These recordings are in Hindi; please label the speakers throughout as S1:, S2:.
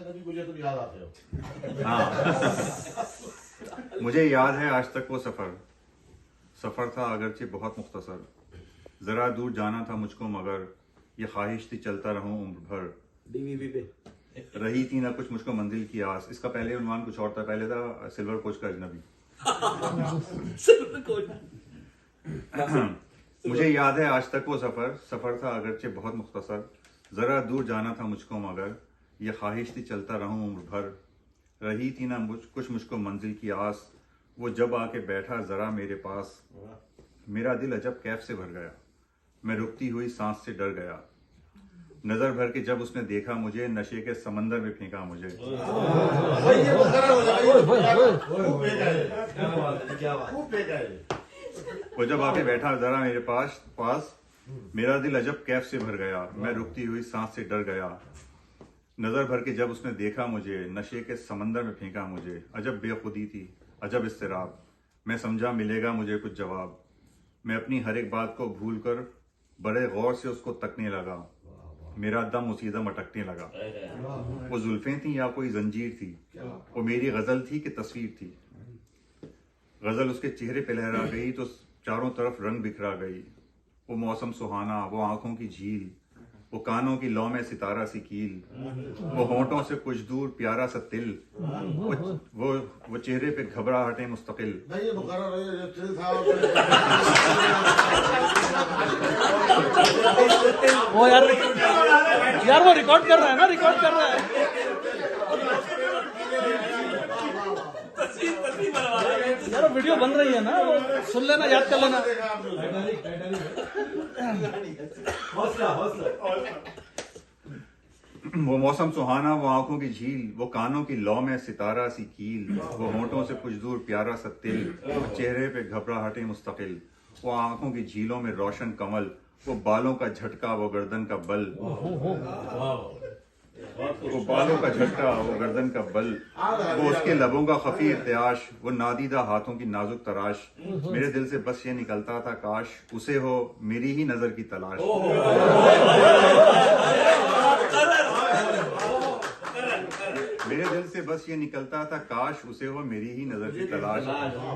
S1: नबी मुझे तुम याद आते हो।
S2: हाँ, मुझे याद है आज तक वो सफ़र था अगरचे बहुत मुख्तसर, ज़रा दूर जाना था मुझको मगर ये ख्वाहिश थी चलता रहूं उम्र भर,
S3: डीवीवी पे
S2: रही थी ना कुछ मुझको मंजिल की आस। इसका पहले उन्वान कुछ और था, पहले था सिल्वर कोच का अजनबी। मुझे याद है आज तक वो सफ़र था अगरचे बहुत मुख्तसर, ज़रा दूर जाना था मुझको मगर ये ख्वाहिश थी चलता रहूं उम्र भर, रही थी ना कुछ मुझको मंजिल की आस। वो जब आके बैठा ज़रा मेरे पास, मेरा दिल अजब कैफ से भर गया, मैं रुकती हुई सांस से डर गया। नजर भर के जब उसने देखा मुझे, नशे के समंदर में फेंका मुझे। वो जब आके बैठा जरा मेरे पास मेरा दिल अजब कैफ से भर गया, मैं रुकती हुई सांस से डर गया। नजर भर के जब उसने देखा मुझे, नशे के समंदर में फेंका मुझे। अजब बेखुदी थी, अजब इस्तिराब, मैं समझा मिलेगा मुझे कुछ जवाब। मैं अपनी हर एक बात को भूल कर बड़े गौर से उसको तकने लगा, मेरा दम उसी दम अटकने लगा। वो जुल्फें थी या कोई जंजीर थी, वो मेरी गजल थी कि तस्वीर थी। गजल उसके चेहरे पे लहरा गई तो चारों तरफ रंग बिखरा गई। वो मौसम सुहाना, वो आंखों की झील, वो कानों की लौ में सितारा सी कील, वो होंठों से कुछ दूर प्यारा सा तिल, वो चेहरे पे घबराहटें मुस्तकिल।
S3: वो यार वो रिकॉर्ड कर रहा है ना, रिकॉर्ड कर रहा है। यार वीडियो बन रही है ना, वो सुन लेना, याद कर लेना।
S2: वो मौसम सुहाना, वो आंखों की झील, वो कानों की लौ में सितारा सी कील, वो होंठों से कुछ दूर प्यारा सा तिल, वो चेहरे पे घबराहटें मुस्तकिल, वो आंखों की झीलों में रोशन कमल, वो बालों का झटका, वो गर्दन का बल, वो बालों का झटका, वो गर्दन का बल, वो उसके लबों का खफी इर्तियाश, वो नादीदा हाथों की नाजुक तराश। मेरे दिल से बस ये निकलता था काश उसे हो मेरी ही नजर की तलाश। मेरे दिल से बस ये निकलता था काश उसे हो मेरी ही नजर की तलाश।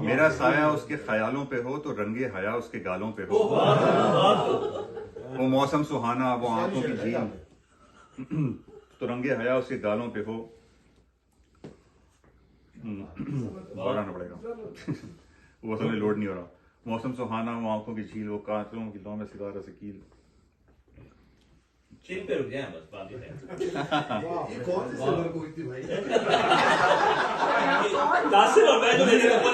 S2: मेरा साया उसके ख्यालों पे हो तो रंगे हया उसके गालों पे हो। वो मौसम सुहाना, वो आंखों की झील, तो रंगे हया उसके गालों पे हो। दोहराना पड़ेगा वो असल में लोड नहीं हो रहा। मौसम सुहाना, वो आंखों की झील, वो कांचों की लौ में सितारा से कील।
S4: चिल पे रुक जाए बस, बात ही
S1: ये कौन सी सिल्वर कोच थी भाई?
S4: नासिर और मैं जो देने को ऊपर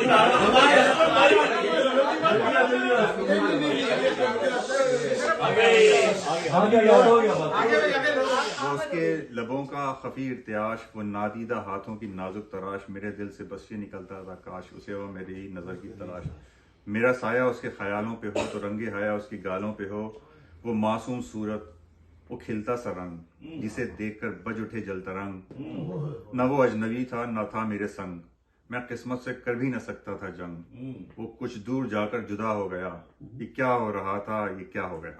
S2: वो उसके लबों का खफी इर्तियाश, वो नादीदा हाथों की नाजुक तराश। मेरे दिल से बस ये निकलता था काश उसे हो मेरी नजर की तलाश। मेरा साया उसके ख्यालों पे हो तो रंगे हया उसकी गालों पे हो। वो मासूम सूरत, वो खिलता सा रंग, जिसे देखकर बज उठे जलतरंग। न वो अजनबी था न था मेरे संग, मैं किस्मत से कर भी न सकता था जंग। वो कुछ दूर जाकर जुदा हो गया, ये क्या हो रहा था, ये क्या हो गया।